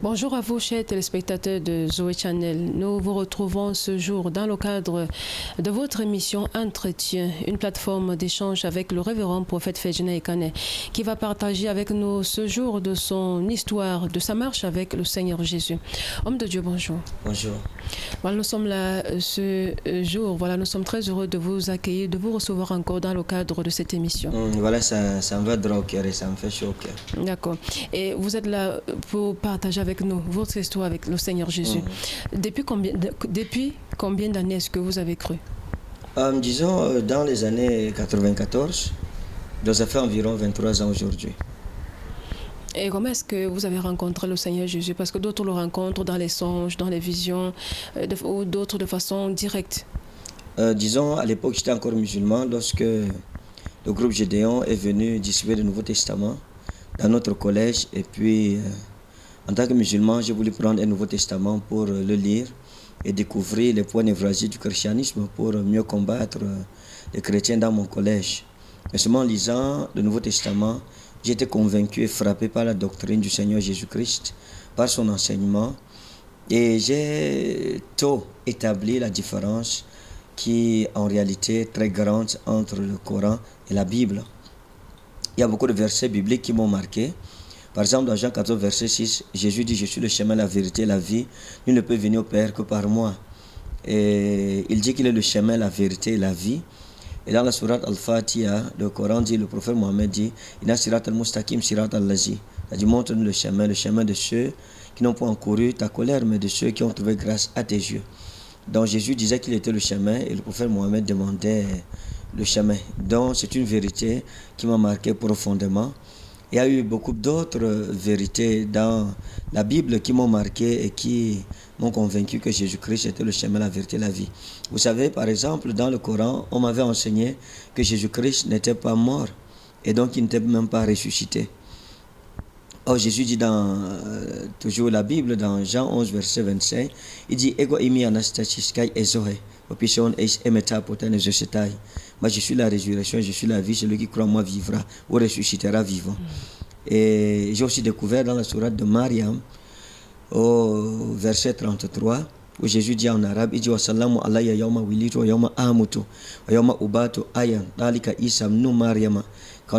Bonjour à vous, chers téléspectateurs de Zoé Channel. Nous vous retrouvons ce jour dans le cadre de votre émission Entretien, une plateforme d'échange avec le révérend prophète Fejena Ekane, qui va partager avec nous ce jour de son histoire, de sa marche avec le Seigneur Jésus. Homme de Dieu, bonjour. Bonjour. Voilà, nous sommes là ce jour. Voilà, nous sommes très heureux de vous accueillir, de vous recevoir encore dans le cadre de cette émission. Voilà, ça me va droit au cœur et ça me fait chaud au cœur. D'accord. Et vous êtes là pour partager avec nous votre histoire avec le Seigneur Jésus. Depuis combien d'années est-ce que vous avez cru? Disons, dans les années 94, donc ça fait environ 23 ans aujourd'hui. Et comment est-ce que vous avez rencontré le Seigneur Jésus? Parce que d'autres le rencontrent dans les songes, dans les visions, ou d'autres de façon directe. Disons, à l'époque, j'étais encore musulman lorsque le groupe Gédéon est venu distribuer le Nouveau Testament dans notre collège. Et puis, en tant que musulman, j'ai voulu prendre un Nouveau Testament pour le lire et découvrir les points névralgiques du christianisme pour mieux combattre les chrétiens dans mon collège. Mais seulement en lisant le Nouveau Testament, j'ai été convaincu et frappé par la doctrine du Seigneur Jésus-Christ, par son enseignement. Et j'ai tôt établi la différence qui est en réalité très grande entre le Coran et la Bible. Il y a beaucoup de versets bibliques qui m'ont marqué. Par exemple, dans Jean 14, verset 6, Jésus dit « Je suis le chemin, la vérité et la vie. Nul ne peut venir au Père que par moi. » Et il dit qu'il est le chemin, la vérité et la vie. Et dans la sourate Al-Fatiha, le Coran dit, le prophète Mohammed dit « Inna sirat al-mustaqim sirat al-lazi » C'est-à-dire, montre-nous le chemin de ceux qui n'ont pas encouru ta colère, mais de ceux qui ont trouvé grâce à tes yeux. Donc Jésus disait qu'il était le chemin et le prophète Mohammed demandait le chemin. Donc c'est une vérité qui m'a marqué profondément. Il y a eu beaucoup d'autres vérités dans la Bible qui m'ont marqué et qui m'ont convaincu que Jésus-Christ était le chemin, la vérité, la vie. Vous savez, par exemple, dans le Coran, on m'avait enseigné que Jésus-Christ n'était pas mort et donc il n'était même pas ressuscité. Or, Jésus dit dans toujours la Bible, dans Jean 11, verset 25, il dit « Ego imi anastasiskai ezohe, opison eis emeta poten ezosetai » Moi, je suis la résurrection, je suis la vie, celui qui croit en moi vivra ou ressuscitera vivant. Et j'ai aussi découvert dans la sourate de Mariam, au verset 33, où Jésus dit en arabe, il dit « Wassalamu alayya yawma wilitu wa yawma amutu wa yawma ubatu ayan, dalika isa mnu Mariama. » Il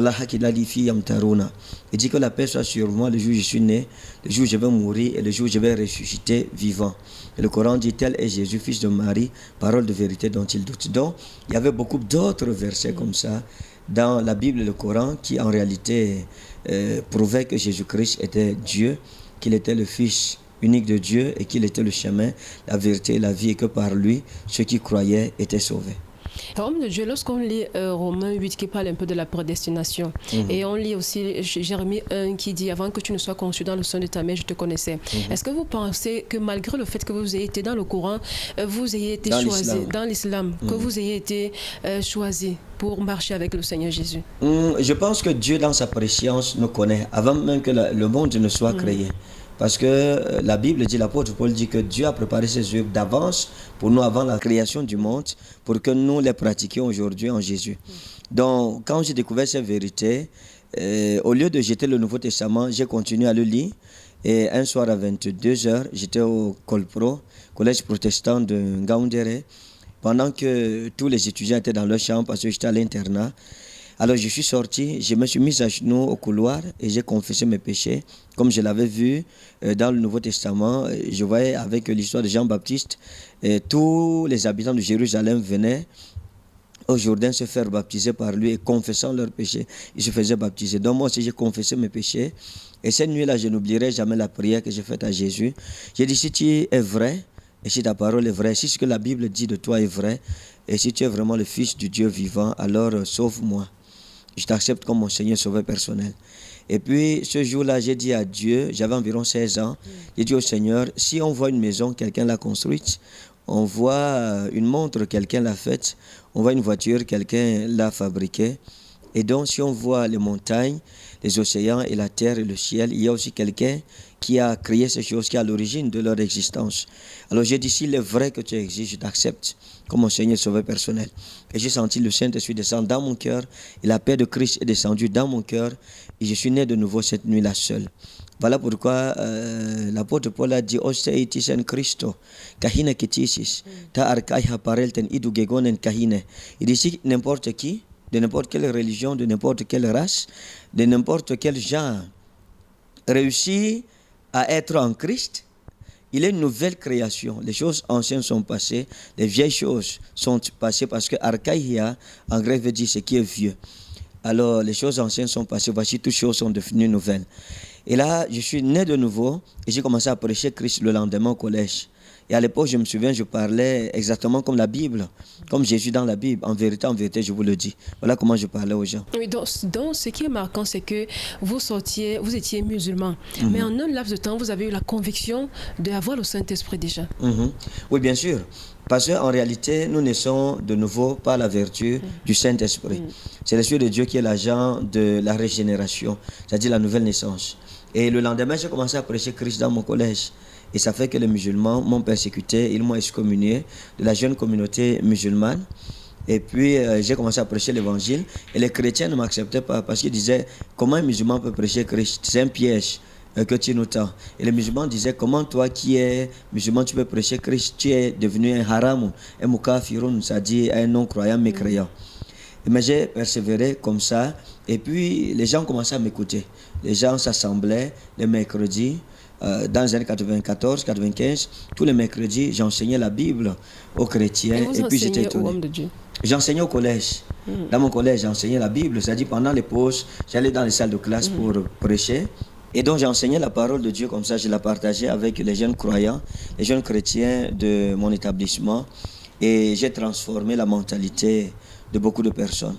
dit que la paix soit sur moi le jour où je suis né, le jour où je vais mourir et le jour où je vais ressusciter vivant. Et le Coran dit tel est Jésus, fils de Marie, parole de vérité dont il doute. Donc, il y avait beaucoup d'autres versets comme ça dans la Bible et le Coran qui en réalité prouvaient que Jésus-Christ était Dieu, qu'il était le Fils unique de Dieu et qu'il était le chemin, la vérité et la vie et que par lui, ceux qui croyaient étaient sauvés. Homme de Dieu, lorsqu'on lit Romains 8 qui parle un peu de la prédestination, et on lit aussi Jérémie 1 qui dit « Avant que tu ne sois conçu dans le sein de ta mère, je te connaissais ». Est-ce que vous pensez que malgré le fait que vous ayez été dans le Coran, vous ayez été choisi dans l'islam, que vous ayez été choisi pour marcher avec le Seigneur Jésus? Je pense que Dieu, dans sa préscience, nous connaît avant même que le monde ne soit créé. Parce que la Bible dit, l'apôtre Paul dit que Dieu a préparé ses œuvres d'avance pour nous avant la création du monde, pour que nous les pratiquions aujourd'hui en Jésus. Donc, quand j'ai découvert ces vérités, au lieu de jeter le Nouveau Testament, j'ai continué à le lire. Et un soir à 22h, j'étais au Colpro, collège protestant de Ngaoundéré, pendant que tous les étudiants étaient dans leur chambre parce que j'étais à l'internat. Alors je suis sorti, je me suis mis à genoux au couloir et j'ai confessé mes péchés. Comme je l'avais vu dans le Nouveau Testament, je voyais avec l'histoire de Jean-Baptiste, tous les habitants de Jérusalem venaient au Jourdain se faire baptiser par lui et confessant leurs péchés, ils se faisaient baptiser. Donc moi aussi j'ai confessé mes péchés. Et cette nuit-là, je n'oublierai jamais la prière que j'ai faite à Jésus. J'ai dit, si tu es vrai, et si ta parole est vraie, si ce que la Bible dit de toi est vrai, et si tu es vraiment le Fils du Dieu vivant, alors sauve-moi. Je t'accepte comme mon Seigneur sauveur personnel. Et puis, ce jour-là, j'ai dit à Dieu, j'avais environ 16 ans, j'ai dit au Seigneur, si on voit une maison, quelqu'un l'a construite, on voit une montre, quelqu'un l'a faite, on voit une voiture, quelqu'un l'a fabriquée. Et donc, si on voit les montagnes, les océans et la terre et le ciel, il y a aussi quelqu'un qui a créé ces choses, qui est à l'origine de leur existence. Alors j'ai dit, s'il est vrai que tu existes, je t'accepte comme mon Seigneur sauveur personnel. Et j'ai senti le Saint-Esprit descendre dans mon cœur, et la paix de Christ est descendue dans mon cœur, et je suis né de nouveau cette nuit-là seul. Voilà pourquoi l'apôtre Paul a dit Osteitis en Christo, kahine kitisis, ta arkaïha parelten idu gegonen kahine. Il dit ici n'importe qui, de n'importe quelle religion, de n'importe quelle race, de n'importe quel genre, réussit à être en Christ, il est une nouvelle création. Les choses anciennes sont passées, les vieilles choses sont passées parce que arkaïa en grec veut dire ce qui est vieux. Alors les choses anciennes sont passées, voici toutes choses sont devenues nouvelles. Et là, je suis né de nouveau et j'ai commencé à prêcher Christ le lendemain au collège. Et à l'époque, je me souviens, je parlais exactement comme la Bible, comme Jésus dans la Bible. En vérité, je vous le dis. Voilà comment je parlais aux gens. Oui, donc ce qui est marquant, c'est que vous étiez musulman. Mais en un laps de temps, vous avez eu la conviction d'avoir le Saint-Esprit déjà. Oui, bien sûr. Parce qu'en réalité, nous naissons de nouveau par la vertu du Saint-Esprit. C'est l'Esprit de Dieu qui est l'agent de la régénération, c'est-à-dire la nouvelle naissance. Et le lendemain, j'ai commencé à prêcher Christ dans mon collège. Et ça fait que les musulmans m'ont persécuté, ils m'ont excommunié de la jeune communauté musulmane. Et puis, j'ai commencé à prêcher l'évangile. Et les chrétiens ne m'acceptaient pas parce qu'ils disaient, comment un musulman peut prêcher Christ? C'est un piège que tu nous tends. Et les musulmans disaient, comment toi qui es musulman, tu peux prêcher Christ? Tu es devenu un haram, un mukafirun, c'est-à-dire un non-croyant mécréant. Mais j'ai persévéré comme ça. Et puis, les gens commençaient à m'écouter. Les gens s'assemblaient les mercredis. Dans les années 94, 95, tous les mercredis, j'enseignais la Bible aux chrétiens. Et puis j'étais étonné. J'enseignais au collège. Dans mon collège, j'enseignais la Bible. C'est-à-dire pendant les pauses, j'allais dans les salles de classe pour prêcher. Et donc j'enseignais la parole de Dieu comme ça. Je la partageais avec les jeunes croyants, les jeunes chrétiens de mon établissement. Et j'ai transformé la mentalité de beaucoup de personnes.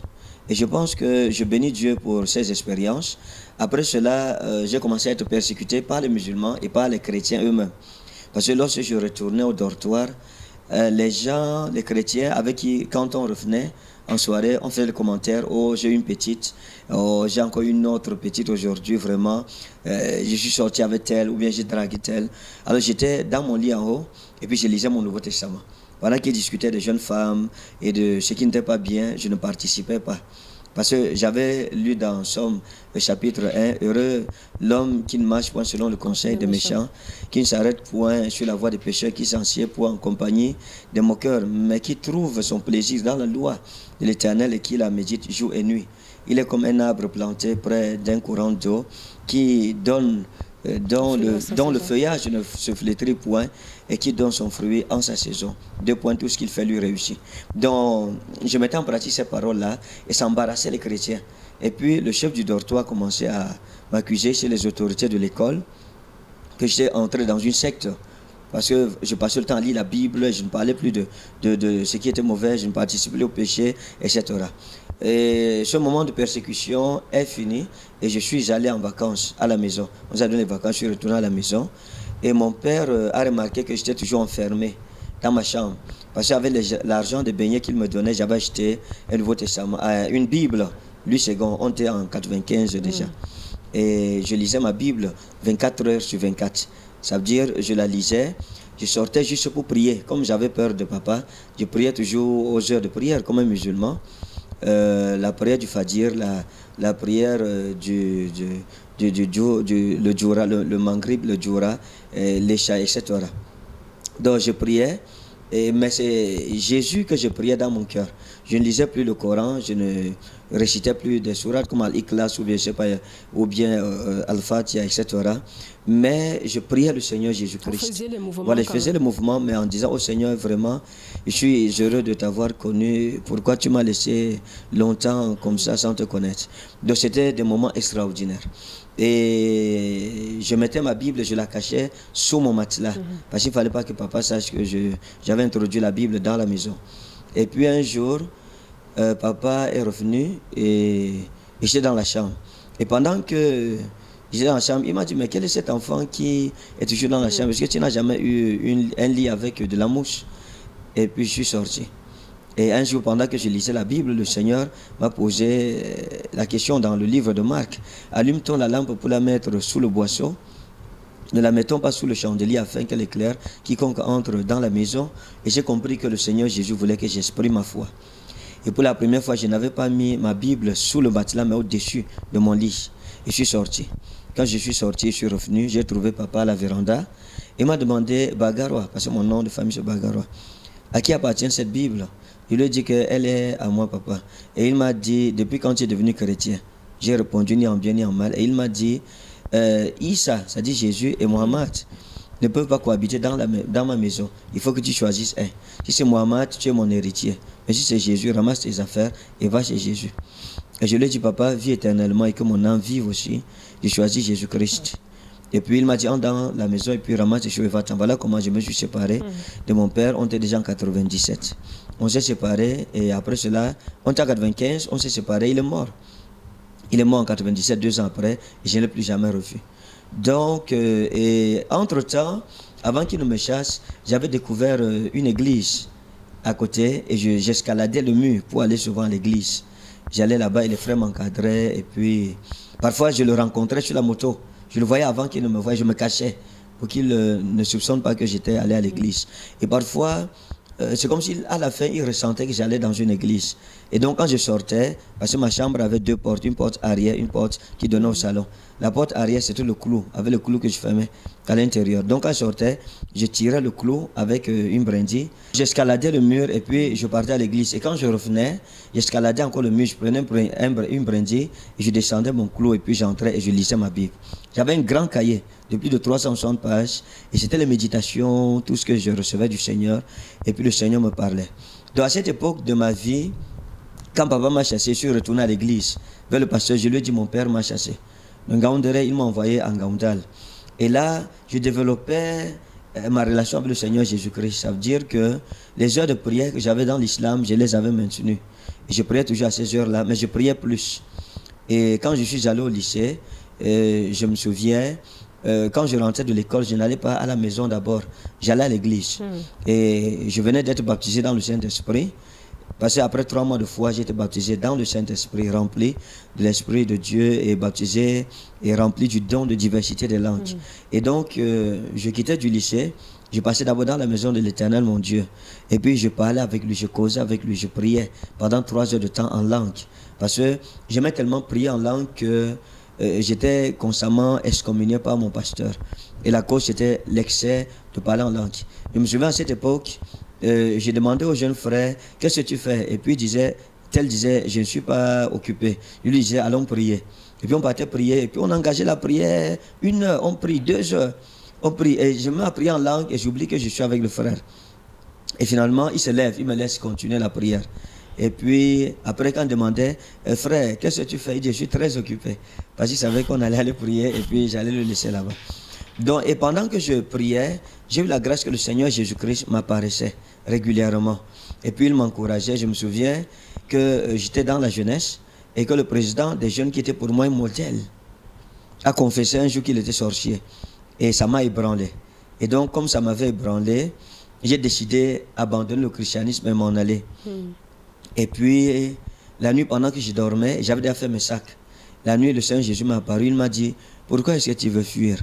Et je pense que je bénis Dieu pour ces expériences. Après cela, j'ai commencé à être persécuté par les musulmans et par les chrétiens eux-mêmes. Parce que lorsque je retournais au dortoir, les gens, les chrétiens avec qui, quand on revenait en soirée, on faisait le commentaire, oh j'ai une petite, oh j'ai encore une autre petite aujourd'hui, vraiment, je suis sorti avec telle, ou bien j'ai dragué telle. Alors j'étais dans mon lit en haut, et puis je lisais mon Nouveau Testament. Pendant qu'ils discutaient de jeunes femmes et de ce qui n'était pas bien, je ne participais pas. Parce que j'avais lu dans Somme, le chapitre 1, heureux l'homme qui ne marche point selon le conseil des méchants, qui ne s'arrête point sur la voie des pécheurs, qui s'assied point en compagnie des moqueurs, mais qui trouve son plaisir dans la loi de l'Éternel et qui la médite jour et nuit. Il est comme un arbre planté près d'un courant d'eau qui donne dont le feuillage ne se flétrit point et qui donne son fruit en sa saison. 2 points, tout ce qu'il fait lui réussit. Donc, je mettais en pratique ces paroles-là et ça embarrassait les chrétiens. Et puis, le chef du dortoir commençait à m'accuser chez les autorités de l'école que j'étais entré dans une secte. Parce que je passais le temps à lire la Bible, je ne parlais plus de ce qui était mauvais, je ne participais plus au péché, etc. Et ce moment de persécution est fini et je suis allé en vacances à la maison. On nous a donné les vacances, je suis retourné à la maison et mon père a remarqué que j'étais toujours enfermé dans ma chambre. Parce qu'avec l'argent des beignets qu'il me donnait, j'avais acheté un Nouveau Testament, une Bible, Louis II, on était en 95 déjà. Et je lisais ma Bible 24 heures sur 24. Ça veut dire, je la lisais, je sortais juste pour prier. Comme j'avais peur de papa, je priais toujours aux heures de prière comme un musulman. La prière du Fajr, la prière le Djoura, le Maghrib, le Djoura, l'Isha, etc. Donc je priais, mais c'est Jésus que je priais dans mon cœur. Je ne lisais plus le Coran, je ne récitais plus des sourates comme Al-Ikhlas ou bien Al-Fatiha, etc. Mais je priais le Seigneur Jésus-Christ. Voilà, je faisais le mouvement, mais en disant, oh Seigneur, vraiment, je suis heureux de t'avoir connu. Pourquoi tu m'as laissé longtemps comme ça sans te connaître? Donc c'était des moments extraordinaires. Et je mettais ma Bible, je la cachais sous mon matelas. Parce qu'il ne fallait pas que papa sache que j'avais introduit la Bible dans la maison. Et puis un jour, papa est revenu et j'étais dans la chambre. Et pendant que j'étais dans la chambre, il m'a dit, mais quel est cet enfant qui est toujours dans la chambre? Est-ce que tu n'as jamais eu un lit avec de la mouche? Et puis je suis sorti. Et un jour, pendant que je lisais la Bible, le Seigneur m'a posé la question dans le livre de Marc. Allume-t-on la lampe pour la mettre sous le boisseau? Ne la mettons pas sous le chandelier afin qu'elle éclaire quiconque entre dans la maison. Et j'ai compris que le Seigneur Jésus voulait que j'exprime ma foi. Et pour la première fois, je n'avais pas mis ma Bible sous le matelas, mais au-dessus de mon lit. Et je suis sorti. Quand je suis sorti, je suis revenu, j'ai trouvé papa à la véranda. Il m'a demandé, Bagarois, parce que mon nom de famille c'est Bagarois, à qui appartient cette Bible? Je lui ai dit qu'elle est à moi, papa. Et il m'a dit, depuis quand tu es devenu chrétien? J'ai répondu ni en bien ni en mal. Et il m'a dit, Issa, ça dit Jésus, et Mohammed ne peuvent pas cohabiter dans ma maison. Il faut que tu choisisses un. Si c'est Mohammed, tu es mon héritier. Mais si c'est Jésus, ramasse tes affaires et va chez Jésus. Et je lui ai dit, papa, vis éternellement et que mon âme vive aussi. J'ai choisi Jésus-Christ. Et puis il m'a dit, entre dans la maison et puis ramasse tes cheveux et va-t'en. Voilà comment je me suis séparé de mon père. On était déjà en 97. On s'est séparés et après cela, on était en 95, on s'est séparés, il est mort. Il est mort en 97, 2 ans après, et je ne l'ai plus jamais revu. Donc, et entre-temps, avant qu'il ne me chasse, j'avais découvert une église à côté et j'escaladais le mur pour aller souvent à l'église. J'allais là-bas et les frères m'encadraient et puis parfois je le rencontrais sur la moto. Je le voyais avant qu'il ne me voie, je me cachais pour qu'il ne soupçonne pas que j'étais allé à l'église. Et parfois, c'est comme si à la fin, il ressentait que j'allais dans une église. Et donc quand je sortais, parce que ma chambre avait 2 portes, une porte arrière, une porte qui donnait au salon. La porte arrière, c'était le clou, avec le clou que je fermais à l'intérieur. Donc quand je sortais, je tirais le clou avec une brindille. J'escaladais le mur et puis je partais à l'église. Et quand je revenais, j'escaladais encore le mur, je prenais une brindille et je descendais mon clou et puis j'entrais et je lisais ma Bible. J'avais un grand cahier de plus de 360 pages et c'était les méditations, tout ce que je recevais du Seigneur et puis le Seigneur me parlait. Donc à cette époque de ma vie, quand papa m'a chassé, je suis retourné à l'église vers le pasteur, je lui ai dit mon père m'a chassé. Donc il m'a envoyé en Gaoundal. Et là, je développais ma relation avec le Seigneur Jésus-Christ. Ça veut dire que les heures de prière que j'avais dans l'islam, je les avais maintenues. Et je priais toujours à ces heures-là, mais je priais plus. Et quand je suis allé au lycée, je me souviens, quand je rentrais de l'école, je n'allais pas à la maison d'abord, j'allais à l'église. Et je venais d'être baptisé dans le Saint-Esprit. Parce qu'après 3 mois de foi, j'ai été baptisé dans le Saint-Esprit, rempli de l'Esprit de Dieu et baptisé et rempli du don de diversité des langues. Et donc, je quittais du lycée, je passais d'abord dans la maison de l'Éternel, mon Dieu. Et puis, je parlais avec lui, je causais avec lui, je priais pendant 3 heures de temps en langue. Parce que j'aimais tellement prier en langue que j'étais constamment excommunié par mon pasteur. Et la cause, c'était l'excès de parler en langue. Je me souviens à cette époque, j'ai demandé au jeune frère, qu'est-ce que tu fais? Et puis tel disait, je ne suis pas occupé. Il lui disait, allons prier. Et puis on partait prier, et puis on engageait la prière, 1 heure, on prie, 2 heures, on prie. Et je me mets à prier en langue et j'oublie que je suis avec le frère. Et finalement, il se lève, il me laisse continuer la prière. Et puis, après, quand on demandait, frère, qu'est-ce que tu fais? Il dit, je suis très occupé. Parce qu'il savait qu'on allait aller prier, et puis j'allais le laisser là-bas. Donc, et pendant que je priais, j'ai eu la grâce que le Seigneur Jésus-Christ m'apparaissait régulièrement. Et puis il m'encourageait. Je me souviens que j'étais dans la jeunesse et que le président des jeunes qui était pour moi un modèle a confessé un jour qu'il était sorcier. Et ça m'a ébranlé. Et donc, comme ça m'avait ébranlé, j'ai décidé d'abandonner le christianisme et m'en aller. Et puis, la nuit, pendant que je dormais, j'avais déjà fait mes sacs. La nuit, le Seigneur Jésus m'a apparu. Il m'a dit, pourquoi est-ce que tu veux fuir?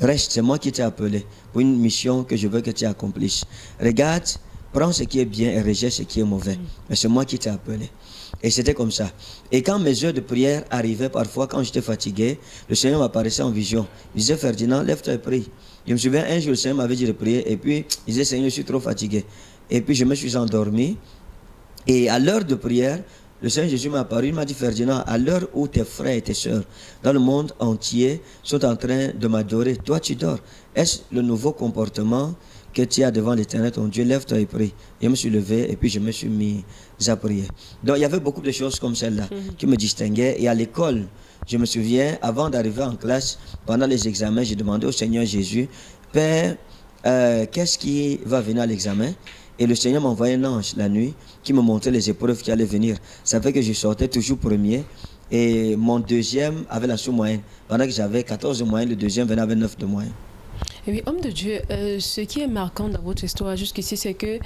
Reste, c'est moi qui t'ai appelé pour une mission que je veux que tu accomplisses. Regarde, prends ce qui est bien et rejette ce qui est mauvais. Mais c'est moi qui t'ai appelé. Et c'était comme ça. Et quand mes heures de prière arrivaient, parfois, quand j'étais fatigué, le Seigneur m'apparaissait en vision. Il disait, Ferdinand, lève-toi et prie. Je me souviens, un jour, le Seigneur m'avait dit de prier. Et puis, il disait, Seigneur, je suis trop fatigué. Et puis, je me suis endormi. Et à l'heure de prière, le Seigneur Jésus m'a apparu, il m'a dit, Ferdinand, à l'heure où tes frères et tes sœurs dans le monde entier sont en train de m'adorer, toi tu dors. Est-ce le nouveau comportement que tu as devant l'Éternel, ton Dieu? Lève-toi et prie. Et je me suis levé et puis je me suis mis à prier. Donc il y avait beaucoup de choses comme celle-là qui me distinguaient. Et à l'école, je me souviens, avant d'arriver en classe, pendant les examens, j'ai demandé au Seigneur Jésus, Père, qu'est-ce qui va venir à l'examen? Et le Seigneur m'a envoyé un ange la nuit qui me montrait les épreuves qui allaient venir. Ça fait que je sortais toujours premier. Et mon deuxième avait la sous-moyenne. Pendant que j'avais 14 de moyenne, le deuxième venait avec 9 de moyenne. Et oui, homme de Dieu, ce qui est marquant dans votre histoire jusqu'ici, c'est que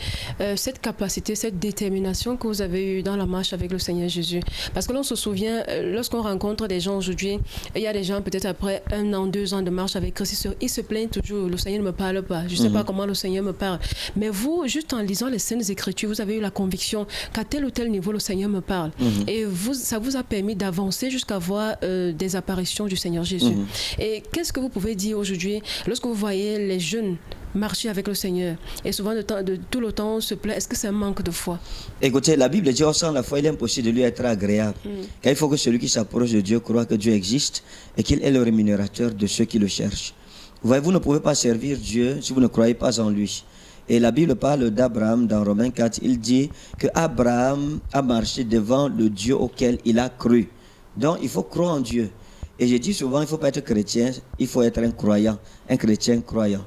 cette capacité, cette détermination que vous avez eue dans la marche avec le Seigneur Jésus. Parce que l'on se souvient, lorsqu'on rencontre des gens aujourd'hui, il y a des gens peut-être après 1 an, 2 ans de marche avec Christ, ils se plaignent toujours, le Seigneur ne me parle pas, je ne sais pas comment le Seigneur me parle. Mais vous, juste en lisant les Saintes Écritures, vous avez eu la conviction qu'à tel ou tel niveau, le Seigneur me parle. Et ça vous a permis d'avancer jusqu'à voir des apparitions du Seigneur Jésus. Et qu'est-ce que vous pouvez dire aujourd'hui lorsque vous voyez les jeunes marcher avec le Seigneur et souvent de tout le temps on se plaint, est-ce que c'est un manque de foi? Écoutez, la Bible dit sans la foi il est impossible de lui être agréable. Car il faut que celui qui s'approche de Dieu croit que Dieu existe et qu'il est le rémunérateur de ceux qui le cherchent. Vous voyez, vous ne pouvez pas servir Dieu si vous ne croyez pas en lui. Et la Bible parle d'Abraham dans Romains 4, il dit que Abraham a marché devant le Dieu auquel il a cru. Donc il faut croire en Dieu. Et je dis souvent, il ne faut pas être chrétien, il faut être un croyant, un chrétien croyant.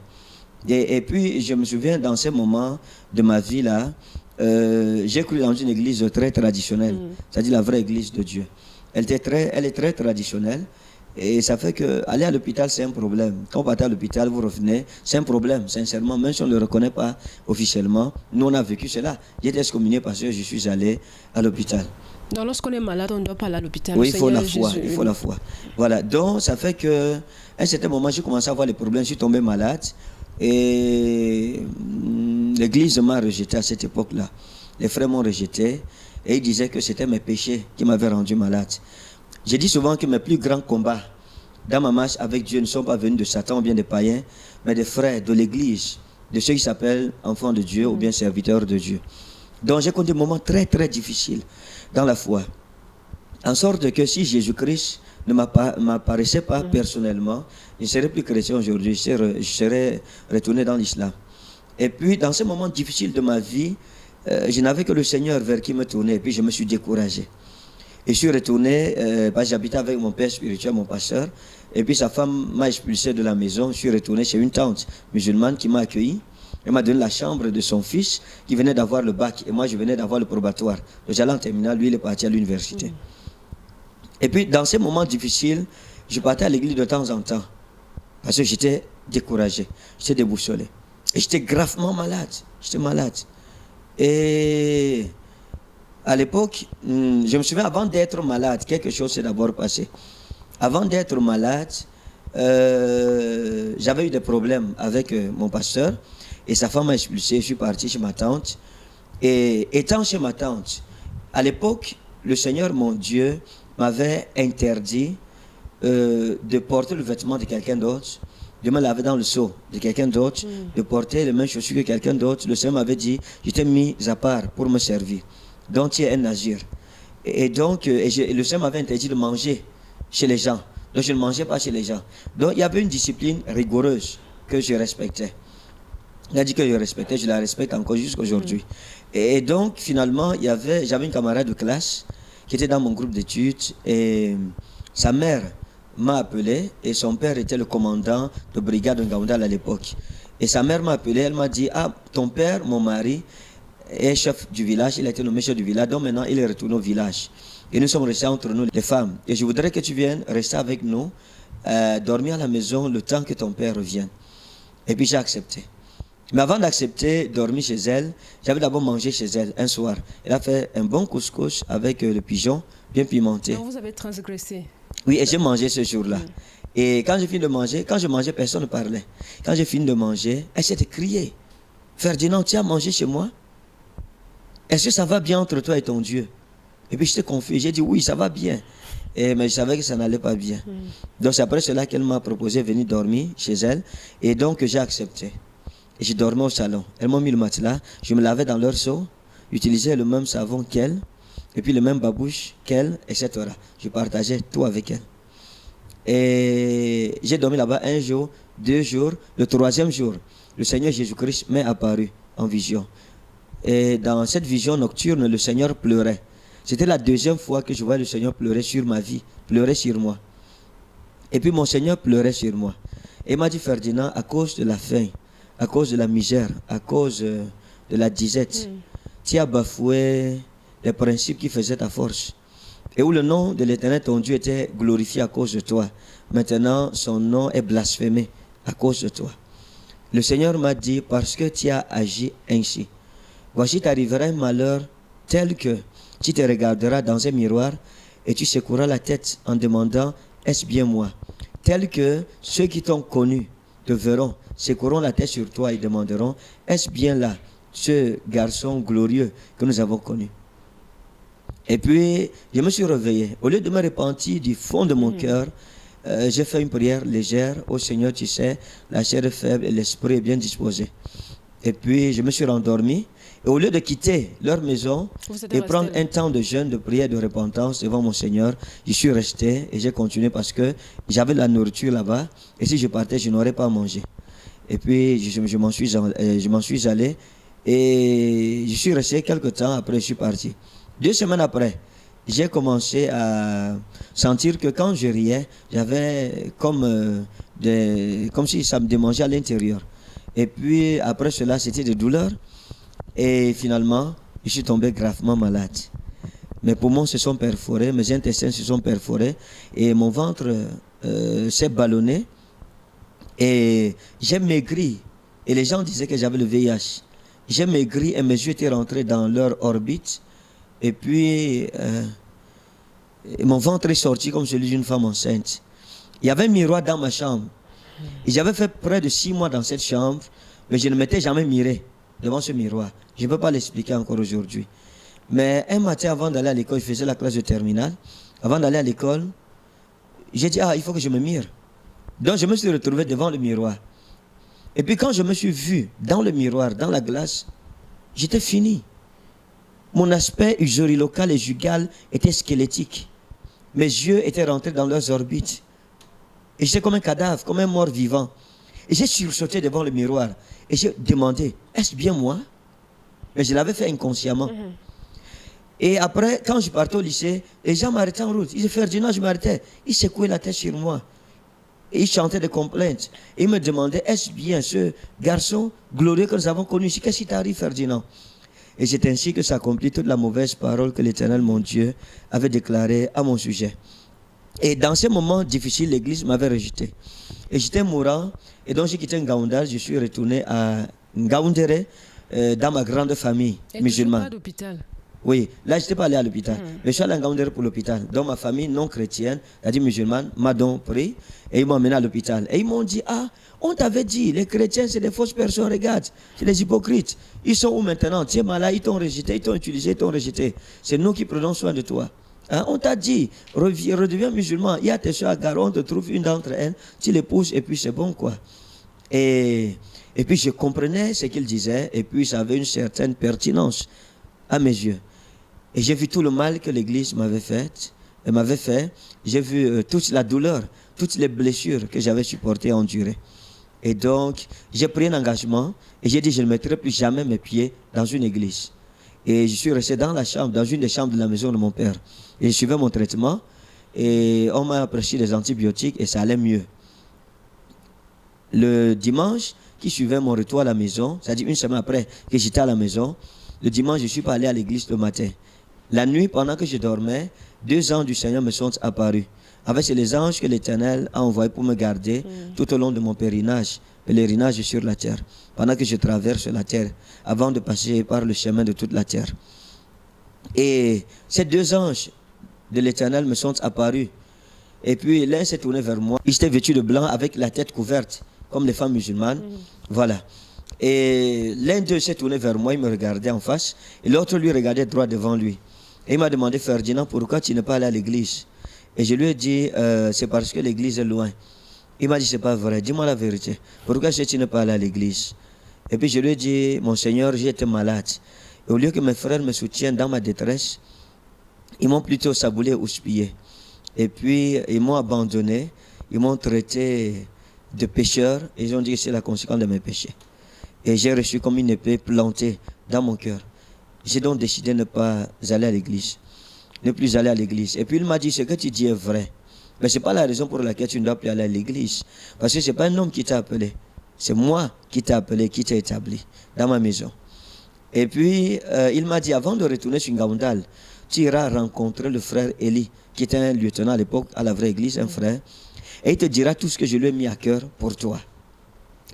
Et puis, je me souviens, dans ces moments de ma vie là, j'ai cru dans une église très traditionnelle, c'est-à-dire la vraie église de Dieu. Elle est très traditionnelle. Et ça fait que aller à l'hôpital, c'est un problème. Quand vous partez à l'hôpital, vous revenez, c'est un problème, sincèrement. Même si on ne le reconnaît pas officiellement, nous, on a vécu cela. J'ai été excommunié parce que je suis allé à l'hôpital. Donc, lorsqu'on est malade, on ne doit pas aller à l'hôpital. Oui, il faut la foi. Il faut la foi. Voilà. Donc, ça fait que, à un certain moment, j'ai commencé à avoir les problèmes. Je suis tombé malade. Et l'église m'a rejeté à cette époque-là. Les frères m'ont rejeté. Et ils disaient que c'était mes péchés qui m'avaient rendu malade. J'ai dit souvent que mes plus grands combats dans ma marche avec Dieu ne sont pas venus de Satan ou bien des païens, mais des frères de l'église, de ceux qui s'appellent enfants de Dieu ou bien serviteurs de Dieu. Donc j'ai connu des moments très très difficiles dans la foi. En sorte que si Jésus-Christ ne m'apparaissait pas personnellement, je ne serais plus chrétien aujourd'hui, je serais retourné dans l'islam. Et puis dans ces moments difficiles de ma vie, je n'avais que le Seigneur vers qui me tourner et puis je me suis découragé. Et je suis retourné, j'habitais avec mon père spirituel, mon pasteur, et puis sa femme m'a expulsé de la maison. Je suis retourné chez une tante musulmane qui m'a accueilli. Elle m'a donné la chambre de son fils qui venait d'avoir le bac, et moi je venais d'avoir le probatoire. Donc j'allais en terminale, lui il est parti à l'université. Et puis dans ces moments difficiles, je partais à l'église de temps en temps, parce que j'étais découragé, j'étais déboussolé. Et j'étais gravement malade, j'étais malade. Et à l'époque, je me souviens, avant d'être malade, quelque chose s'est d'abord passé. Avant d'être malade, j'avais eu des problèmes avec mon pasteur et sa femme m'a expulsé. Je suis parti chez ma tante. Et étant chez ma tante, à l'époque, le Seigneur, mon Dieu, m'avait interdit de porter le vêtement de quelqu'un d'autre, de me laver dans le seau de quelqu'un d'autre, de porter les mêmes chaussures que quelqu'un d'autre. Le Seigneur m'avait dit, je t'ai mis à part pour me servir. Donc tu es un nazir. Et donc, le Seigneur m'avait interdit de manger chez les gens. Donc je ne mangeais pas chez les gens. Donc il y avait une discipline rigoureuse que je respectais. Il a dit que je respectais, je la respecte encore jusqu'à aujourd'hui. Et donc finalement, j'avais une camarade de classe qui était dans mon groupe d'études et sa mère m'a appelé et son père était le commandant de brigade de Ngaoundal à l'époque. Et sa mère m'a appelé, elle m'a dit, ah, ton père, mon mari, est chef du village, il a été nommé chef du village, donc maintenant il est retourné au village. Et nous sommes restés entre nous, les femmes. Et je voudrais que tu viennes rester avec nous, dormir à la maison le temps que ton père revienne. Et puis j'ai accepté. Mais avant d'accepter dormir chez elle, j'avais d'abord mangé chez elle un soir. Elle a fait un bon couscous avec le pigeon bien pimenté. Donc vous avez transgressé. Oui, et j'ai mangé ce jour-là. Et quand j'ai fini de manger, quand je mangeais, personne ne parlait. Quand j'ai fini de manger, elle s'était criée. Ferdinand, tu as mangé chez moi? Est-ce que ça va bien entre toi et ton Dieu? Et puis j'étais confus. J'ai dit oui, ça va bien. Mais je savais que ça n'allait pas bien. Donc c'est après cela qu'elle m'a proposé de venir dormir chez elle. Et donc j'ai accepté. Et je dormais au salon. Elles m'ont mis le matelas. Je me lavais dans leur seau. J'utilisais le même savon qu'elle. Et puis le même babouche qu'elle, etc. Je partageais tout avec elle. Et j'ai dormi là-bas 1 jour, 2 jours. Le 3e jour, le Seigneur Jésus-Christ m'est apparu en vision. Et dans cette vision nocturne, le Seigneur pleurait. C'était la 2e fois que je voyais le Seigneur pleurer sur ma vie, pleurer sur moi. Et puis mon Seigneur pleurait sur moi. Et il m'a dit, Ferdinand, à cause de la faim, à cause de la misère, à cause de la disette, tu as bafoué les principes qui faisaient ta force. Et où le nom de l'Éternel, ton Dieu, était glorifié à cause de toi. Maintenant, son nom est blasphémé à cause de toi. Le Seigneur m'a dit, parce que tu as agi ainsi, voici t'arrivera un malheur tel que tu te regarderas dans un miroir et tu secoueras la tête en demandant, est-ce bien moi? Tel que ceux qui t'ont connu te verront, secoueront la tête sur toi et demanderont, est-ce bien là, ce garçon glorieux que nous avons connu? Et puis, je me suis réveillé. Au lieu de me repentir du fond de mon cœur, j'ai fait une prière légère. Ô Seigneur, tu sais, la chair est faible et l'esprit est bien disposé. Et puis, je me suis rendormi. Et au lieu de quitter leur maison et prendre un temps de jeûne, de prière, de repentance devant mon Seigneur, je suis resté et j'ai continué parce que j'avais la nourriture là-bas. Et si je partais, je n'aurais pas à manger. Et puis, je m'en suis allé. Et je suis resté quelques temps, après je suis parti. 2 semaines après, j'ai commencé à sentir que quand je riais, j'avais comme si ça me démangeait à l'intérieur. Et puis après cela, c'était des douleurs. Et finalement, je suis tombé gravement malade. Mes poumons se sont perforés, mes intestins se sont perforés et mon ventre s'est ballonné. Et j'ai maigri. Et les gens disaient que j'avais le VIH. J'ai maigri et mes yeux étaient rentrés dans leur orbite. Et puis, mon ventre est sorti comme celui d'une femme enceinte. Il y avait un miroir dans ma chambre. Et j'avais fait près de 6 mois dans cette chambre, mais je ne m'étais jamais miré devant ce miroir. Je ne peux pas l'expliquer encore aujourd'hui. Mais un matin, avant d'aller à l'école, je faisais la classe de terminale. Avant d'aller à l'école, j'ai dit, il faut que je me mire. Donc, je me suis retrouvé devant le miroir. Et puis, quand je me suis vu dans le miroir, dans la glace, j'étais fini. Mon aspect usurilocal et jugal était squelettique. Mes yeux étaient rentrés dans leurs orbites. Et j'étais comme un cadavre, comme un mort vivant. Et j'ai sursauté devant le miroir. Et j'ai demandé, est-ce bien moi? Mais je l'avais fait inconsciemment. Et après, quand je partais au lycée, les gens m'arrêtaient en route. Ils disaient, Ferdinand, je m'arrêtais. Ils secouaient la tête sur moi. Et ils chantaient des complaintes. Et ils me demandaient, est-ce bien ce garçon glorieux que nous avons connu ici? Qu'est-ce qui t'arrive, Ferdinand? Et c'est ainsi que s'accomplit toute la mauvaise parole que l'Éternel, mon Dieu, avait déclarée à mon sujet. Et dans ces moments difficiles, l'Église m'avait rejeté. Et j'étais mourant. Et donc j'ai quitté Ngaoundal. Je suis retourné à Ngaoundéré, dans ma grande famille musulmane. Pas d'hôpital. Oui, là je n'étais pas allé à l'hôpital. Mais je suis allé à Ngaoundéré pour l'hôpital. Donc ma famille non chrétienne, c'est-à-dire musulmane, m'a donc pris. Et ils m'ont emmené à l'hôpital. Et ils m'ont dit, on t'avait dit, les chrétiens c'est des fausses personnes, regarde, c'est des hypocrites. Ils sont où maintenant? Tu es malade, ils t'ont rejeté, ils t'ont utilisé, ils t'ont rejeté. C'est nous qui prenons soin de toi. On t'a dit, redeviens musulman, il y a tes soeurs à Garo, on te trouve une d'entre elles, tu les pousses et puis c'est bon quoi. Et puis je comprenais ce qu'ils disaient et puis ça avait une certaine pertinence à mes yeux. Et j'ai vu tout le mal que l'Église m'avait fait. J'ai vu toute la douleur, toutes les blessures que j'avais supportées et endurées. Et donc, j'ai pris un engagement et j'ai dit, je ne mettrai plus jamais mes pieds dans une église. Et je suis resté dans la chambre, dans une des chambres de la maison de mon père. Et je suivais mon traitement et on m'a prescrit des antibiotiques et ça allait mieux. Le dimanche qui suivait mon retour à la maison, c'est-à-dire une semaine après que j'étais à la maison, le dimanche, je ne suis pas allé à l'église le matin. La nuit, pendant que je dormais, 2 anges du Seigneur me sont apparus. En fait, c'est les anges que l'Éternel a envoyés pour me garder tout au long de mon pèlerinage sur la terre, pendant que je traverse la terre, avant de passer par le chemin de toute la terre. Et ces 2 anges de l'Éternel me sont apparus. Et puis l'un s'est tourné vers moi. Il était vêtu de blanc avec la tête couverte, comme les femmes musulmanes. Voilà. Et l'un d'eux s'est tourné vers moi, il me regardait en face, et l'autre lui regardait droit devant lui. Et il m'a demandé, Ferdinand, pourquoi tu n'es pas allé à l'église? Et je lui ai dit, c'est parce que l'église est loin. Il m'a dit, c'est pas vrai, dis-moi la vérité. Pourquoi tu n'es pas allé à l'église? Et puis je lui ai dit, mon Seigneur, j'ai été malade. Et au lieu que mes frères me soutiennent dans ma détresse, ils m'ont plutôt saboulé, houspillé. Et puis ils m'ont abandonné, ils m'ont traité de pécheur, et ils ont dit que c'est la conséquence de mes péchés. Et j'ai reçu comme une épée plantée dans mon cœur. J'ai donc décidé de ne pas aller à l'église. Ne plus aller à l'église. Et puis il m'a dit, ce que tu dis est vrai. Mais ce n'est pas la raison pour laquelle tu ne dois plus aller à l'église. Parce que ce n'est pas un homme qui t'a appelé. C'est moi qui t'ai appelé, qui t'ai établi dans ma maison. Et puis il m'a dit, avant de retourner sur Ngaoundal, tu iras rencontrer le frère Eli, qui était un lieutenant à l'époque, à la vraie église, un frère. Et il te dira tout ce que je lui ai mis à cœur pour toi.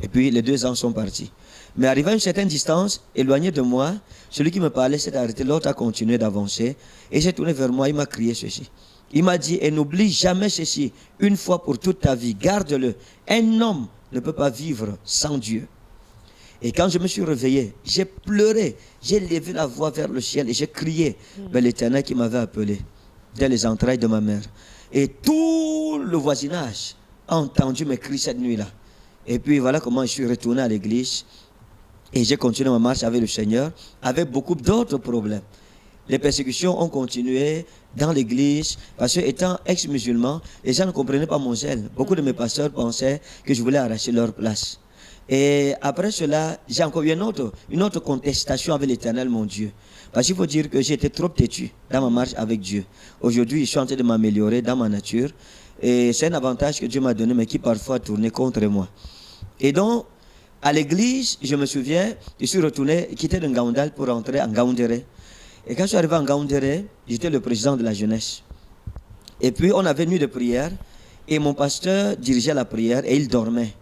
Et puis les 2 ans sont partis. Mais arrivé à une certaine distance, éloigné de moi, celui qui me parlait s'est arrêté, l'autre a continué d'avancer. Et s'est tourné vers moi, il m'a crié ceci. Il m'a dit, et n'oublie jamais ceci, une fois pour toute ta vie, garde-le. Un homme ne peut pas vivre sans Dieu. Et quand je me suis réveillé, j'ai pleuré, j'ai levé la voix vers le ciel et j'ai crié vers l'Éternel qui m'avait appelé dans les entrailles de ma mère. Et tout le voisinage a entendu mes cris cette nuit-là. Et puis voilà comment je suis retourné à l'église et j'ai continué ma marche avec le Seigneur, avec beaucoup d'autres problèmes. Les persécutions ont continué dans l'église parce que étant ex-musulman, les gens ne comprenaient pas mon zèle. Beaucoup de mes pasteurs pensaient que je voulais arracher leur place. Et après cela, j'ai encore eu une autre contestation avec l'Éternel, mon Dieu. Parce qu'il faut dire que j'ai été trop têtu dans ma marche avec Dieu. Aujourd'hui, je suis en train de m'améliorer dans ma nature. Et c'est un avantage que Dieu m'a donné, mais qui parfois a tourné contre moi. Et donc, à l'église, je me souviens, je suis retourné, quitté de Ngaoundal pour rentrer en Ngaoundéré. Et quand je suis arrivé en Ngaoundéré, j'étais le président de la jeunesse. Et puis, on avait une nuit de prière. Et mon pasteur dirigeait la prière et il dormait.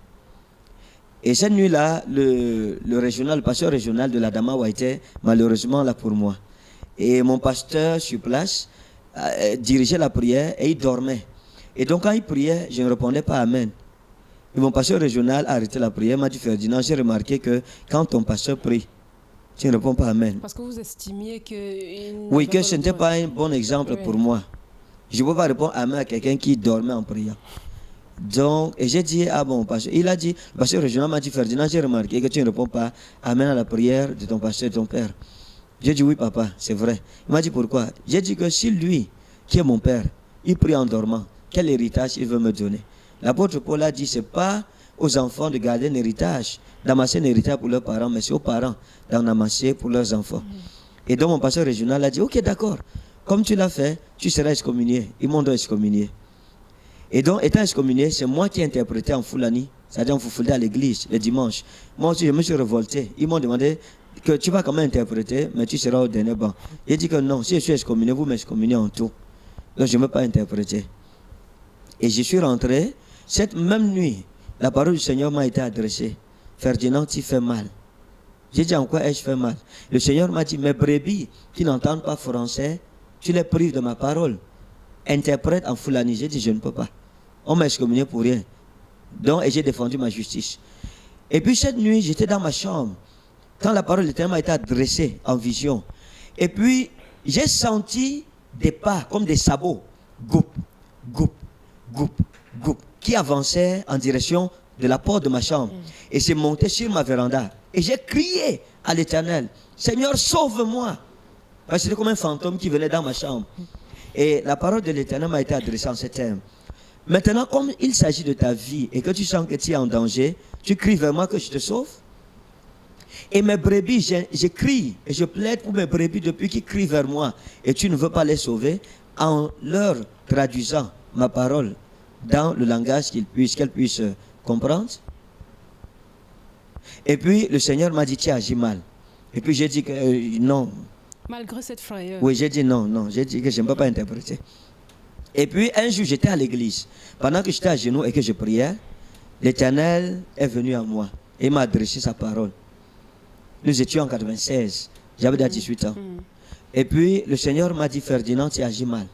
Et cette nuit-là, le pasteur régional de la Damawa était malheureusement là pour moi. Et mon pasteur sur place dirigeait la prière et il dormait. Et donc quand il priait, je ne répondais pas Amen. Et mon pasteur régional a arrêté la prière, m'a dit Ferdinand, j'ai remarqué que quand ton pasteur prie, tu ne réponds pas Amen. Parce que vous estimiez que... Oui, que ce n'était pas un bon exemple pour moi. Je ne peux pas répondre Amen à quelqu'un qui dormait en priant. Donc, et j'ai dit, ah bon, pasteur. Il a dit, le pasteur régional m'a dit, Ferdinand, j'ai remarqué que tu ne réponds pas Amen à la prière de ton pasteur, de ton père. J'ai dit, oui, papa, c'est vrai. Il m'a dit, pourquoi? J'ai dit que si lui, qui est mon père, il prie en dormant, quel héritage il veut me donner? L'apôtre Paul a dit, ce n'est pas aux enfants de garder un héritage, d'amasser un héritage pour leurs parents, mais c'est aux parents d'en amasser pour leurs enfants. Et donc, mon pasteur régional a dit, ok, d'accord, comme tu l'as fait, tu seras excommunié. Ils m'ont donné excommunié. Et donc, étant excommunié, c'est moi qui ai interprété en Fulani, c'est-à-dire en Fulfulde à l'église, le dimanche. Moi aussi, je me suis révolté. Ils m'ont demandé que tu vas quand même interpréter, mais tu seras au dernier banc. J'ai dit que non, si je suis excommunié, vous m'excommuniez en tout. Donc, je ne veux pas interpréter. Et je suis rentré. Cette même nuit, la parole du Seigneur m'a été adressée. Ferdinand, tu fais mal. J'ai dit, en quoi ai-je fait mal? Le Seigneur m'a dit, mes brebis qui n'entendent pas français, tu les prives de ma parole. Interprète en Fulani. J'ai dit, je ne peux pas. On m'a excommunié pour rien. Donc, et j'ai défendu ma justice. Et puis cette nuit, j'étais dans ma chambre. Quand la parole de l'Éternel m'a été adressée en vision. Et puis, j'ai senti des pas comme des sabots. Goup, goup, goup, goup. Qui avançaient en direction de la porte de ma chambre. Et c'est monté sur ma véranda. Et j'ai crié à l'Éternel. Seigneur, sauve-moi. Parce que c'était comme un fantôme qui venait dans ma chambre. Et la parole de l'Éternel m'a été adressée en ces termes. Maintenant, comme il s'agit de ta vie et que tu sens que tu es en danger, tu cries vers moi que je te sauve. Et mes brebis, je crie et je plaide pour mes brebis depuis qu'ils crient vers moi et tu ne veux pas les sauver en leur traduisant ma parole dans le langage qu'elles puissent comprendre. Et puis le Seigneur m'a dit, tu agis mal. Et puis j'ai dit que non. Malgré cette frayeur. Oui, j'ai dit non. J'ai dit que je ne peux pas interpréter. Et puis un jour, j'étais à l'église. Pendant que j'étais à genoux et que je priais, l'Éternel est venu à moi et m'a adressé sa parole. Nous étions en 96. J'avais déjà 18 ans. Et puis le Seigneur m'a dit, Ferdinand, tu agis mal.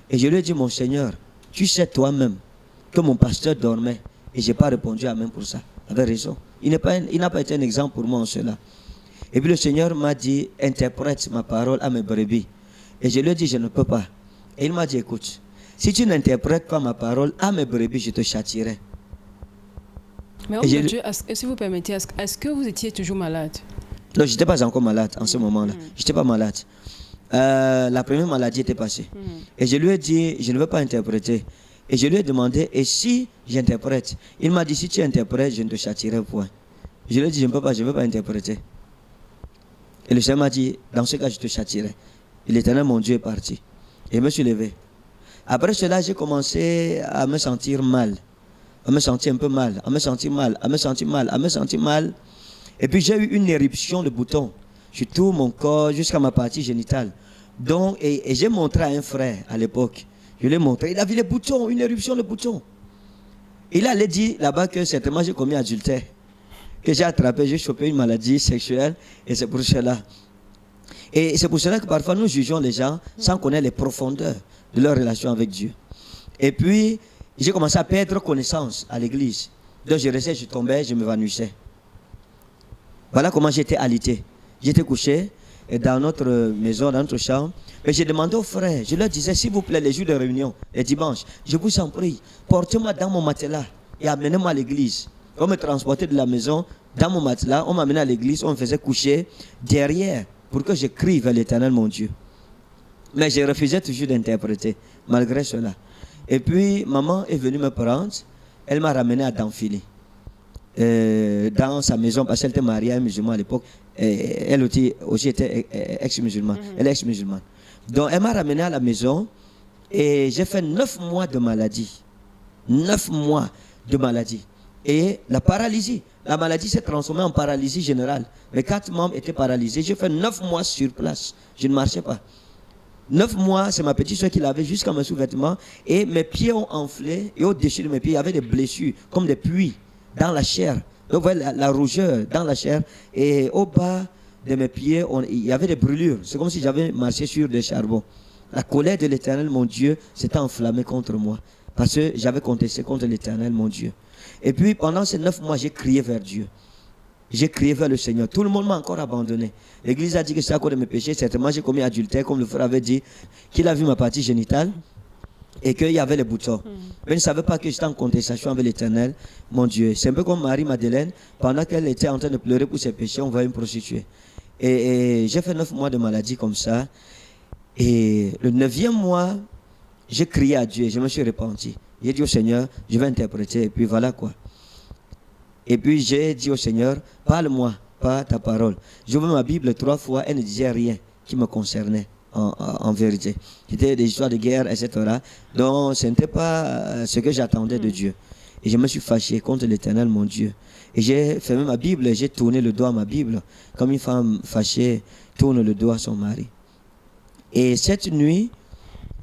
Et je lui ai dit, mon Seigneur, tu sais toi-même que mon pasteur dormait. Et je n'ai pas répondu Amen pour ça. Il avait raison. Il n'a pas été un exemple pour moi en cela. Et puis le Seigneur m'a dit, interprète ma parole à mes brebis. Et je lui ai dit, je ne peux pas. Et il m'a dit, écoute, si tu n'interprètes pas ma parole à mes brebis, je te châtierai. Mais oh mon Dieu, si vous permettez, est-ce que vous étiez toujours malade? Non, je n'étais pas encore malade en ce moment-là. Je n'étais pas malade. La première maladie était passée. Et je lui ai dit, je ne veux pas interpréter. Et je lui ai demandé, et si j'interprète? Il m'a dit, si tu interprètes, je ne te châtierai point. Je lui ai dit, je ne peux pas, je ne veux pas interpréter. Et le Seigneur m'a dit, dans ce cas, je te châtierai. Et l'Éternel, mon Dieu, est parti. Et je me suis levé. Après cela, j'ai commencé à me sentir mal. À me sentir un peu mal. À me sentir mal. À me sentir mal. À me sentir mal. Et puis j'ai eu une éruption de boutons sur tout mon corps jusqu'à ma partie génitale. Donc, et j'ai montré à un frère à l'époque. Je l'ai montré. Il a vu les boutons, une éruption de boutons. Il allait dire là-bas que certainement j'ai commis adultère. que j'ai attrapé, j'ai chopé une maladie sexuelle et c'est pour cela. Et c'est pour cela que parfois nous jugeons les gens sans connaître les profondeurs de leur relation avec Dieu. Et puis, j'ai commencé à perdre connaissance à l'église. Donc je restais, je tombais, je m'évanouissais. Voilà comment j'étais alité. J'étais couché dans notre maison, dans notre chambre. Mais j'ai demandé aux frères, je leur disais, s'il vous plaît, les jours de réunion, les dimanches, je vous en prie, portez-moi dans mon matelas et amenez-moi à l'église. On me transportait de la maison dans mon matelas, on m'amenait à l'église, on me faisait coucher derrière pour que je crie vers l'Éternel, mon Dieu. Mais je refusais toujours d'interpréter, malgré cela. Et puis, maman est venue me prendre, elle m'a ramené à Damphili, dans sa maison, parce qu'elle était mariée à un musulman à l'époque. Elle aussi était ex-musulmane. Elle est ex-musulmane. Donc, elle m'a ramené à la maison et j'ai fait 9 mois de maladie. 9 mois de maladie. Et la paralysie. La maladie s'est transformée en paralysie générale. Mes 4 membres étaient paralysés. J'ai fait 9 mois sur place. Je ne marchais pas. 9 mois, c'est ma petite soeur qui l'avait jusqu'à mes sous-vêtements. Et mes pieds ont enflé. Et au-dessus de mes pieds, il y avait des blessures, comme des puits dans la chair. Donc, vous voyez la rougeur dans la chair. Et au bas de mes pieds, il y avait des brûlures. C'est comme si j'avais marché sur des charbons. La colère de l'Éternel, mon Dieu, s'était enflammée contre moi. Parce que j'avais contesté contre l'Éternel, mon Dieu. Et puis, pendant ces 9 mois, j'ai crié vers Dieu. J'ai crié vers le Seigneur. Tout le monde m'a encore abandonné. L'Église a dit que c'est à cause de mes péchés. Certainement, j'ai commis adultère, comme le frère avait dit, qu'il a vu ma partie génitale et qu'il y avait les boutons. Mais je ne savais pas que j'étais en contestation avec l'Éternel, mon Dieu. C'est un peu comme Marie-Madeleine. Pendant qu'elle était en train de pleurer pour ses péchés, on voit une prostituée. Et j'ai fait 9 mois de maladie comme ça. Et le 9e mois, j'ai crié à Dieu et je me suis repenti. J'ai dit au Seigneur, je vais interpréter. Et puis voilà quoi. Et puis j'ai dit au Seigneur, parle-moi, pas ta parole. J'ai ouvert ma Bible 3 fois, elle ne disait rien qui me concernait en vérité. C'était des histoires de guerre, etc. Donc ce n'était pas ce que j'attendais de Dieu. Et je me suis fâché contre l'Éternel, mon Dieu. Et j'ai fermé ma Bible et j'ai tourné le dos à ma Bible, comme une femme fâchée tourne le dos à son mari. Et cette nuit,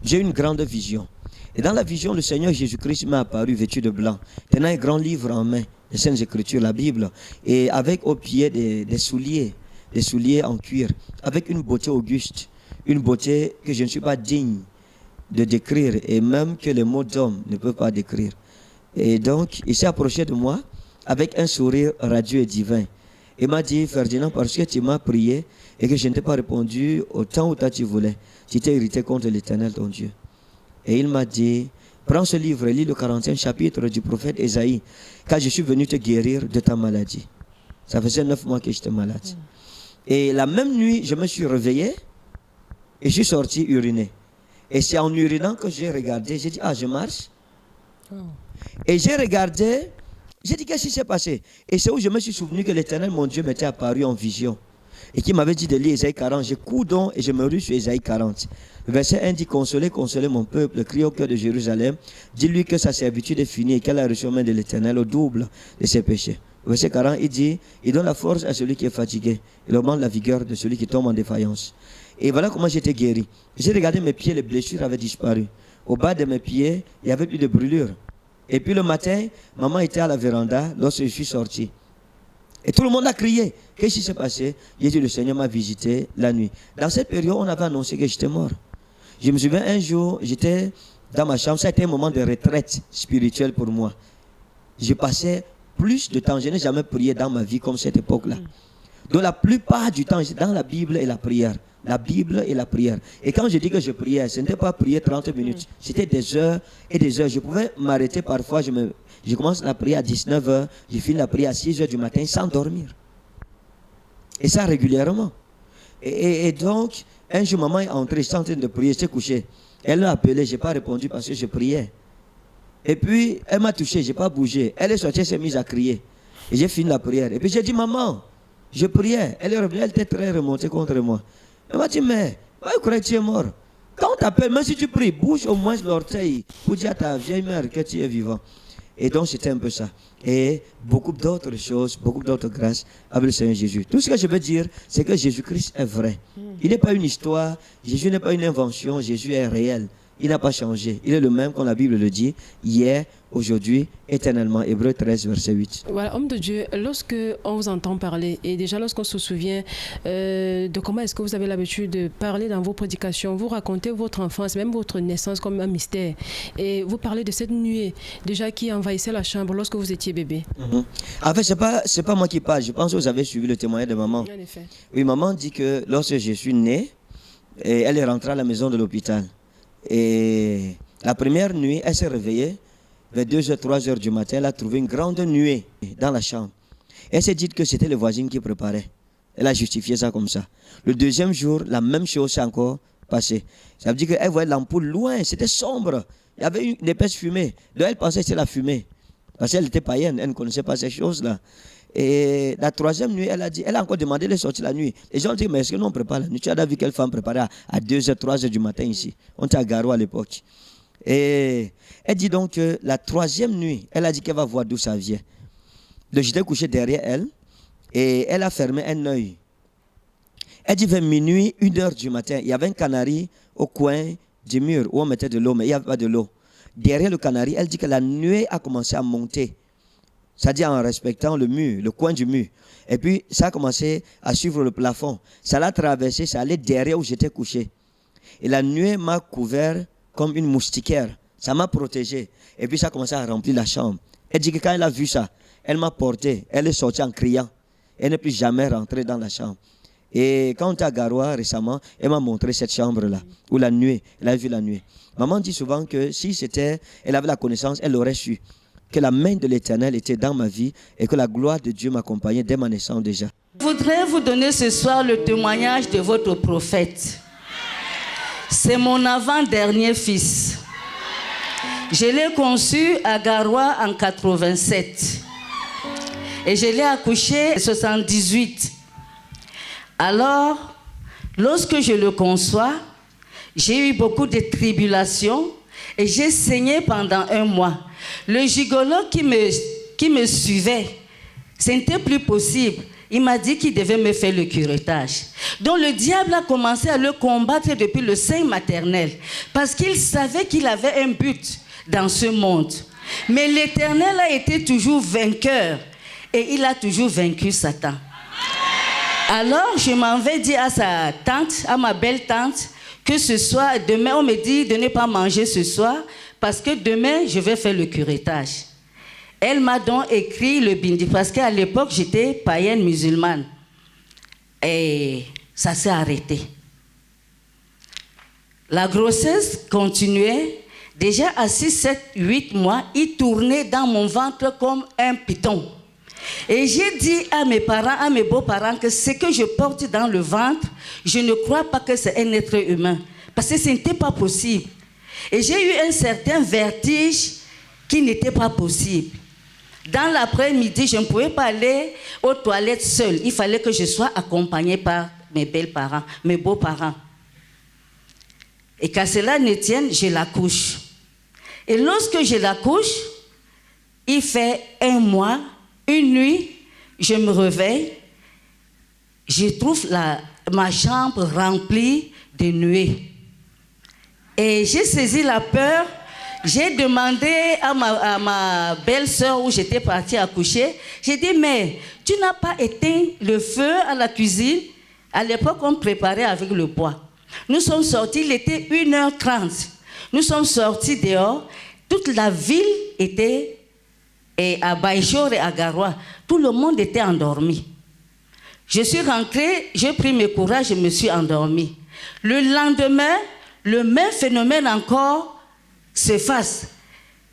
j'ai eu une grande vision. Et dans la vision, le Seigneur Jésus-Christ m'est apparu vêtu de blanc, tenant un grand livre en main, les Saintes Écritures, la Bible, et avec au pied des souliers en cuir, avec une beauté auguste, une beauté que je ne suis pas digne de décrire, et même que les mots d'homme ne peuvent pas décrire. Et donc, il s'est approché de moi avec un sourire radieux et divin. Il m'a dit, Ferdinand, parce que tu m'as prié et que je ne t'ai pas répondu au temps où toi tu voulais, tu t'es irrité contre l'Éternel, ton Dieu. Et il m'a dit, prends ce livre et lis le 40e chapitre du prophète Ésaïe, car je suis venu te guérir de ta maladie. Ça faisait 9 mois que j'étais malade. Et la même nuit, je me suis réveillé et je suis sorti uriner. Et c'est en urinant que j'ai regardé, j'ai dit, ah, je marche. Et j'ai regardé, j'ai dit, qu'est-ce qui s'est passé? Et c'est où je me suis souvenu que l'Éternel, mon Dieu, m'était apparu en vision. Et qui m'avait dit de lire Ésaïe 40. Je cours donc et je me rue sur Ésaïe 40. Le verset 1 dit, consolez, consolez mon peuple, crie au cœur de Jérusalem. Dis-lui que sa servitude est finie et qu'elle a reçu en main de l'Éternel au double de ses péchés. Le verset 40, il dit, il donne la force à celui qui est fatigué. Il augmente la vigueur de celui qui tombe en défaillance. Et voilà comment j'étais guéri. J'ai regardé mes pieds, les blessures avaient disparu. Au bas de mes pieds, il n'y avait plus de brûlures. Et puis le matin, maman était à la véranda lorsque je suis sorti. Et tout le monde a crié. Qu'est-ce qui s'est passé? J'ai dit, le Seigneur m'a visité la nuit. Dans cette période, on avait annoncé que j'étais mort. Je me souviens un jour, j'étais dans ma chambre. Ça a été un moment de retraite spirituelle pour moi. J'ai passé plus de temps. Je n'ai jamais prié dans ma vie comme cette époque-là. Donc la plupart du temps, j'étais dans la Bible et la prière. La Bible et la prière. Et quand je dis que je priais, ce n'était pas prier 30 minutes. C'était des heures et des heures. Je pouvais m'arrêter parfois. Je commence la prière à 19h. Je finis la prière à 6h du matin sans dormir. Et ça régulièrement. Et donc, un jour, maman est entrée. J'étais en train de prier. J'étais couché. Elle m'a appelé. Je n'ai pas répondu parce que je priais. Et puis, elle m'a touché. Je n'ai pas bougé. Elle est sortie. Elle s'est mise à crier. Et j'ai fini la prière. Et puis, j'ai dit, maman, je priais. Elle est revenue. Elle était très remontée contre moi. Elle m'a dit, mais, je crois que tu es mort. Quand on t'appelle, même si tu pries, bouge au moins l'orteil pour dire à ta vieille mère que tu es vivant. Et donc, c'était un peu ça. Et beaucoup d'autres choses, beaucoup d'autres grâces avec le Seigneur Jésus. Tout ce que je veux dire, c'est que Jésus-Christ est vrai. Il n'est pas une histoire. Jésus n'est pas une invention. Jésus est réel. il n'a pas changé. Il est le même, comme la Bible le dit, hier, aujourd'hui, éternellement. Hébreux 13, verset 8. Voilà, homme de Dieu, lorsque on vous entend parler, et déjà lorsqu'on se souvient de comment est-ce que vous avez l'habitude de parler dans vos prédications, vous racontez votre enfance, même votre naissance comme un mystère, et vous parlez de cette nuée déjà qui envahissait la chambre lorsque vous étiez bébé. En fait, c'est pas moi qui parle. Je pense que vous avez suivi le témoignage de maman. En effet. Oui, maman dit que lorsque je suis né, et elle est rentrée à la maison de l'hôpital. Et la première nuit, elle s'est réveillée. Vers 2h, 3h du matin, elle a trouvé une grande nuée dans la chambre. Elle s'est dit que c'était les voisines qui préparaient. Elle a justifié ça comme ça. Le deuxième jour, la même chose s'est encore passée. Ça veut dire qu'elle voyait l'ampoule loin, c'était sombre. Il y avait une épaisse fumée. Donc elle pensait que c'était la fumée. Parce qu'elle était païenne, elle ne connaissait pas ces choses-là. Et la troisième nuit, elle a encore demandé de sortir la nuit. Les gens ont dit, mais est-ce que nous on prépare la nuit? Tu as vu quelle femme préparait à 2h, 3h du matin ici. On était à Garo à l'époque. Et elle dit donc que la troisième nuit, elle a dit qu'elle va voir d'où ça vient. Donc j'étais couché derrière elle et elle a fermé un œil. Elle dit vers minuit, 1h du matin, il y avait un canari au coin du mur où on mettait de l'eau, mais il n'y avait pas de l'eau. Derrière le canari, elle dit que la nuée a commencé à monter. C'est-à-dire en respectant le mur, le coin du mur. Et puis ça a commencé à suivre le plafond. Ça l'a traversé, ça allait derrière où j'étais couché. Et la nuée m'a couvert comme une moustiquaire. Ça m'a protégé. Et puis ça a commencé à remplir la chambre. Elle dit que quand elle a vu ça, elle m'a porté. Elle est sortie en criant. Elle n'est plus jamais rentrée dans la chambre. Et quand on était à Garoua récemment, elle m'a montré cette chambre-là, où la nuée, elle a vu la nuée. Maman dit souvent que si elle avait la connaissance, elle aurait su que la main de l'Éternel était dans ma vie et que la gloire de Dieu m'accompagnait dès ma naissance déjà. Je voudrais vous donner ce soir le témoignage de votre prophète. C'est mon avant-dernier fils. Je l'ai conçu à Garoua en 87. Et je l'ai accouché en 78. Alors, lorsque je le conçois, j'ai eu beaucoup de tribulations et j'ai saigné pendant 1 mois. Le gigolo qui me suivait, ce n'était plus possible. Il m'a dit qu'il devait me faire le curettage. Donc le diable a commencé à le combattre depuis le sein maternel parce qu'il savait qu'il avait un but dans ce monde. Mais l'Éternel a été toujours vainqueur et il a toujours vaincu Satan. Alors je m'en vais dire à sa tante, à ma belle-tante, que ce soir, demain, on me dit de ne pas manger ce soir parce que demain, je vais faire le curettage. Elle m'a donc écrit le bindi parce qu'à l'époque, j'étais païenne musulmane. Et ça s'est arrêté. La grossesse continuait. Déjà à 6, 7, 8 mois, il tournait dans mon ventre comme un python. Et j'ai dit à mes parents, à mes beaux-parents, que ce que je porte dans le ventre, je ne crois pas que c'est un être humain. Parce que ce n'était pas possible. Et j'ai eu un certain vertige qui n'était pas possible. Dans l'après-midi, je ne pouvais pas aller aux toilettes seule. Il fallait que je sois accompagnée par mes belles-parents, mes beaux-parents. Et qu'à cela ne tienne, je l'accouche. Et lorsque je l'accouche, il fait 1 mois, une nuit, je me réveille, je trouve ma chambre remplie de nuées. Et j'ai saisi la peur, j'ai demandé à ma belle-sœur où j'étais partie accoucher, j'ai dit, mais tu n'as pas éteint le feu à la cuisine? À l'époque, on préparait avec le bois. Nous sommes sortis, il était 1h30. Nous sommes sortis dehors, toute la ville était à Baïchor et à Garoua. Tout le monde était endormi. Je suis rentrée, j'ai pris mes courages, je me suis endormie. Le lendemain, le même phénomène encore se fasse.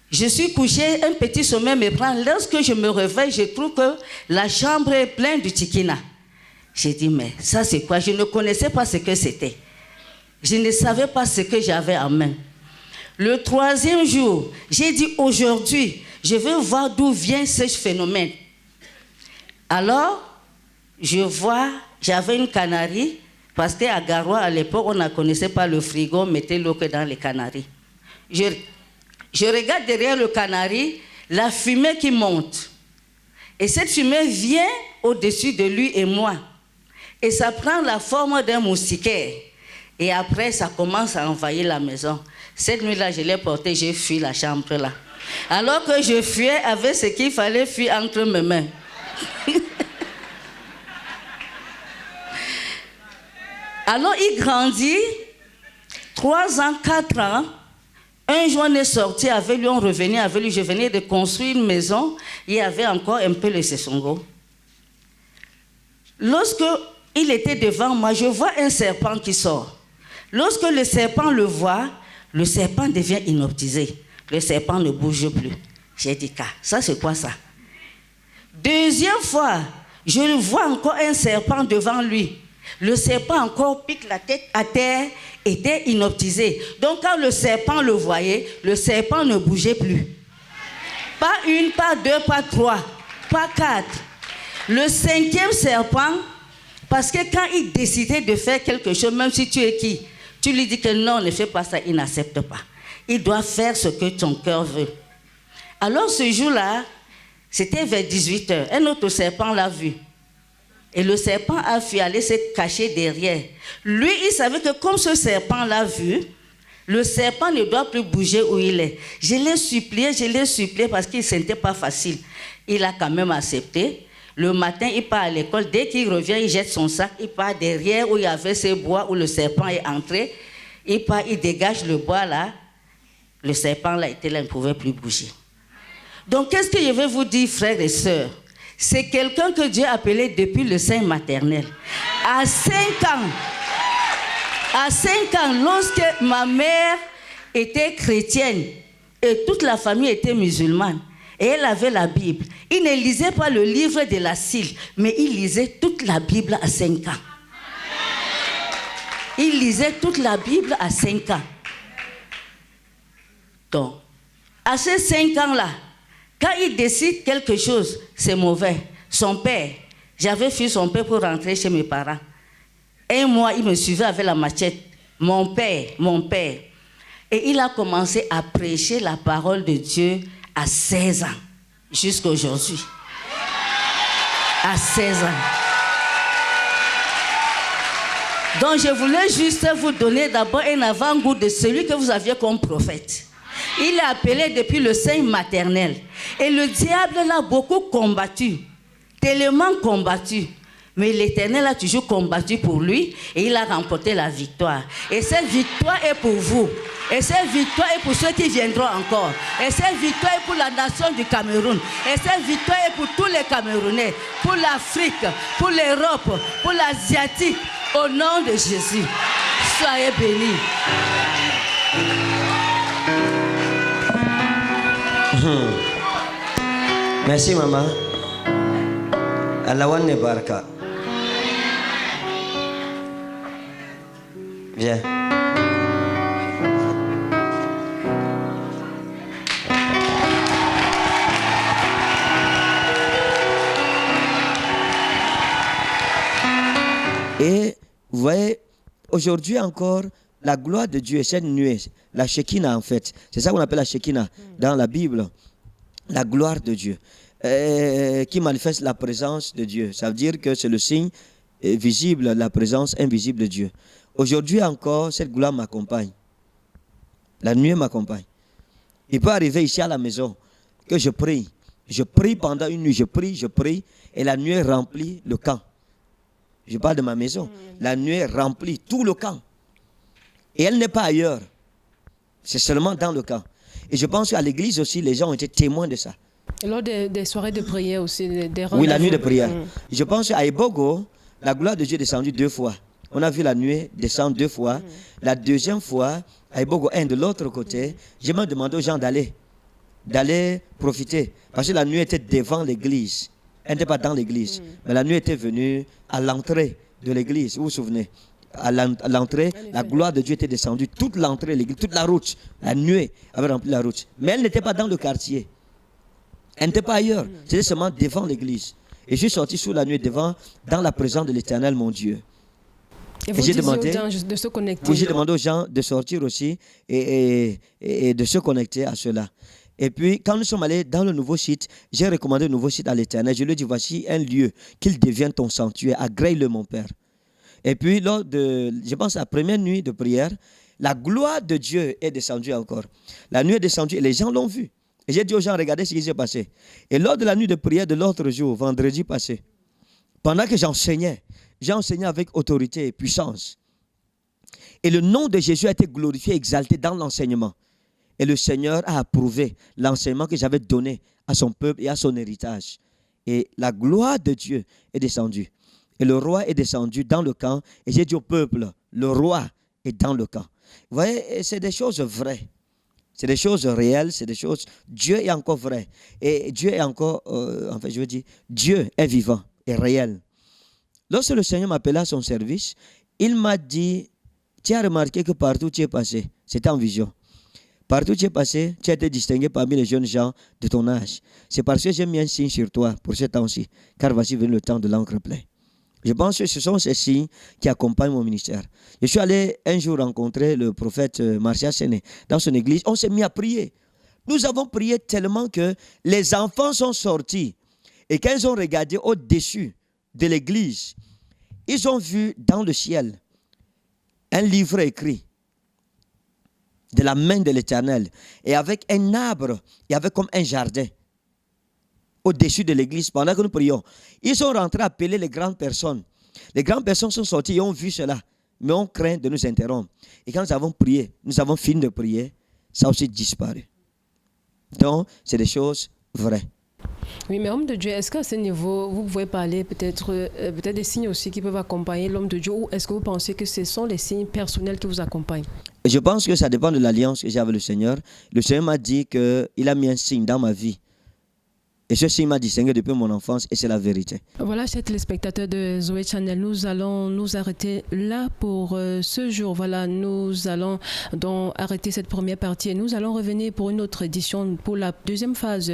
Je suis couchée, un petit sommeil me prend. Lorsque je me réveille, je trouve que la chambre est pleine de tikina. J'ai dit, mais ça c'est quoi? Je ne connaissais pas ce que c'était. Je ne savais pas ce que j'avais en main. Le 3e jour, j'ai dit, aujourd'hui, je veux voir d'où vient ce phénomène. Alors, je vois, j'avais une canarie, parce qu'à Garoua, à l'époque, on ne connaissait pas le frigo, on mettait l'eau que dans les canaries. Je regarde derrière le canari, la fumée qui monte. Et cette fumée vient au-dessus de lui et moi. Et ça prend la forme d'un moustiquaire. Et après, ça commence à envahir la maison. Cette nuit-là, je l'ai porté, j'ai fui la chambre là. Alors que je fuyais avec ce qu'il fallait fuir entre mes mains. Alors, il grandit, 3 ans, 4 ans. Un jour, on est sorti avec lui, on revenait avec lui. Je venais de construire une maison. Il y avait encore un peu le sessongo. Lorsque il était devant moi, je vois un serpent qui sort. Lorsque le serpent le voit, le serpent devient inoptisé. Le serpent ne bouge plus. J'ai dit, ça c'est quoi ça? Deuxième fois, je vois encore un serpent devant lui. Le serpent encore pique la tête à terre, était inoptisé. Donc quand le serpent le voyait, le serpent ne bougeait plus. Pas 1, pas 2, pas 3, pas 4. Le 5e serpent, parce que quand il décidait de faire quelque chose, même si tu es qui, tu lui dis que non, ne fais pas ça, il n'accepte pas. Il doit faire ce que ton cœur veut. Alors ce jour-là, c'était vers 18h, un autre serpent l'a vu. Et le serpent a fui aller se cacher derrière. Lui, il savait que comme ce serpent l'a vu, le serpent ne doit plus bouger où il est. Je l'ai supplié parce qu'il ne sentait pas facile. Il a quand même accepté. Le matin, il part à l'école. Dès qu'il revient, il jette son sac. Il part derrière où il y avait ce bois où le serpent est entré. Il part, il dégage le bois là. Le serpent là était là, il ne pouvait plus bouger. Donc, qu'est-ce que je vais vous dire, frères et sœurs? C'est quelqu'un que Dieu a appelé depuis le sein maternel. À 5 ans, lorsque ma mère était chrétienne et toute la famille était musulmane, et elle avait la Bible, il ne lisait pas le livre de la Sylle, mais il lisait toute la Bible à 5 ans. Il lisait toute la Bible à 5 ans. Donc, à ces 5 ans-là, quand il décide quelque chose, c'est mauvais. Son père, j'avais fui son père pour rentrer chez mes parents. Un mois, il me suivait avec la machette. Mon père. Et il a commencé à prêcher la parole de Dieu à 16 ans, jusqu'à aujourd'hui. À 16 ans. Donc, je voulais juste vous donner d'abord un avant-goût de celui que vous aviez comme prophète. Il est appelé depuis le sein maternel. Et le diable l'a beaucoup combattu, tellement combattu. Mais l'Éternel a toujours combattu pour lui et il a remporté la victoire. Et cette victoire est pour vous. Et cette victoire est pour ceux qui viendront encore. Et cette victoire est pour la nation du Cameroun. Et cette victoire est pour tous les Camerounais, pour l'Afrique, pour l'Europe, pour l'Asiatique. Au nom de Jésus, soyez bénis. Merci maman. Allah ne baraka. Viens. Et vous voyez, aujourd'hui encore, la gloire de Dieu est cette nuée, la Shekinah en fait. C'est ça qu'on appelle la Shekinah dans la Bible. La gloire de Dieu qui manifeste la présence de Dieu. Ça veut dire que c'est le signe visible, la présence invisible de Dieu. Aujourd'hui encore, cette gloire m'accompagne. La nuée m'accompagne. Il peut arriver ici à la maison que je prie. Je prie pendant une nuit, je prie, et la nuée remplit le camp. Je parle de ma maison. La nuée remplit tout le camp. Et elle n'est pas ailleurs. C'est seulement dans le camp. Et je pense qu'à l'église aussi, les gens ont été témoins de ça. Et lors des soirées de prière aussi, des oui, la nuit de prière. Je pense qu'à Ebogo, la gloire de Dieu est descendue 2 fois. On a vu la nuée descendre 2 fois. La deuxième fois, à Ebogo 1 de l'autre côté, je me demandé aux gens d'aller profiter. Parce que la nuée était devant l'église. Elle n'était pas dans l'église. Mais la nuée était venue à l'entrée de l'église. Vous vous souvenez? À l'entrée, la gloire de Dieu était descendue. Toute l'entrée de l'église, toute la route, la nuée avait rempli la route. Mais elle n'était pas dans le quartier. Elle n'était pas ailleurs. C'était seulement devant l'église. Et je suis sorti sous la nuée devant, dans la présence de l'Éternel, mon Dieu. Et j'ai demandé aux gens de se connecter. Oui, j'ai demandé aux gens de sortir aussi et de se connecter à cela. Et puis, quand nous sommes allés dans le nouveau site, j'ai recommandé le nouveau site à l'Éternel. Je lui ai dit, voici un lieu, qu'il devienne ton sanctuaire. Agrée-le, mon Père. Et puis, lors de, je pense, la première nuit de prière, la gloire de Dieu est descendue encore. La nuit est descendue et les gens l'ont vu. Et j'ai dit aux gens, regardez ce qui s'est passé. Et lors de la nuit de prière de l'autre jour, vendredi passé, pendant que j'enseignais, j'ai enseigné avec autorité et puissance. Et le nom de Jésus a été glorifié, exalté dans l'enseignement. Et le Seigneur a approuvé l'enseignement que j'avais donné à son peuple et à son héritage. Et la gloire de Dieu est descendue. Et le roi est descendu dans le camp. Et j'ai dit au peuple, le roi est dans le camp. Vous voyez, c'est des choses vraies. C'est des choses réelles, c'est des choses... Dieu est encore vrai. Et Dieu est encore... Dieu est vivant et réel. Lorsque le Seigneur m'appelait à son service, il m'a dit, tu as remarqué que partout où tu es passé, c'était en vision. Partout où tu es passé, tu as été distingué parmi les jeunes gens de ton âge. C'est parce que j'ai mis un signe sur toi pour ce temps-ci, car voici venu le temps de l'encre plein. Je pense que ce sont ces signes qui accompagnent mon ministère. Je suis allé un jour rencontrer le prophète Martial Séné dans son église. On s'est mis à prier. Nous avons prié tellement que les enfants sont sortis. Et quand ils ont regardé au-dessus de l'église, ils ont vu dans le ciel un livre écrit de la main de l'Éternel, et avec un arbre, il y avait comme un jardin au-dessus de l'église pendant que nous prions. Ils sont rentrés appeler les grandes personnes. Les grandes personnes sont sorties et ont vu cela, mais ont craint de nous interrompre. Et quand nous avons prié, nous avons fini de prier, ça a aussi disparu. Donc, c'est des choses vraies. Oui, mais homme de Dieu, est-ce qu'à ce niveau, vous pouvez parler peut-être des signes aussi qui peuvent accompagner l'homme de Dieu, ou est-ce que vous pensez que ce sont les signes personnels qui vous accompagnent? Je pense que ça dépend de l'alliance que j'ai avec le Seigneur. Le Seigneur m'a dit qu'il a mis un signe dans ma vie. Et ce signe m'a distingué depuis mon enfance et c'est la vérité. Voilà, chers téléspectateurs de Zoé Channel, nous allons nous arrêter là pour ce jour. Voilà, nous allons donc arrêter cette première partie et nous allons revenir pour une autre édition, pour la deuxième phase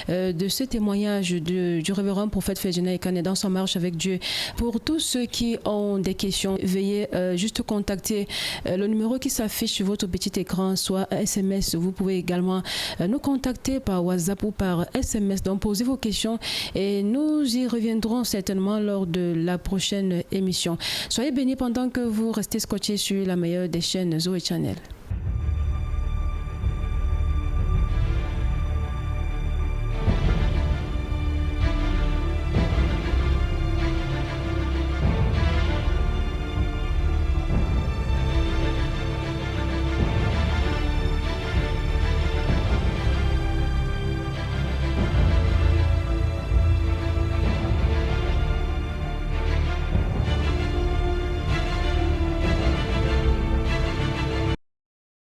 de ce témoignage du révérend prophète Ferdinand Ekane dans sa marche avec Dieu. Pour tous ceux qui ont des questions, veuillez juste contacter le numéro qui s'affiche sur votre petit écran, soit SMS. Vous pouvez également nous contacter par WhatsApp ou par SMS. Donc, posez vos questions et nous y reviendrons certainement lors de la prochaine émission. Soyez bénis pendant que vous restez scotchés sur la meilleure des chaînes Zoé Channel.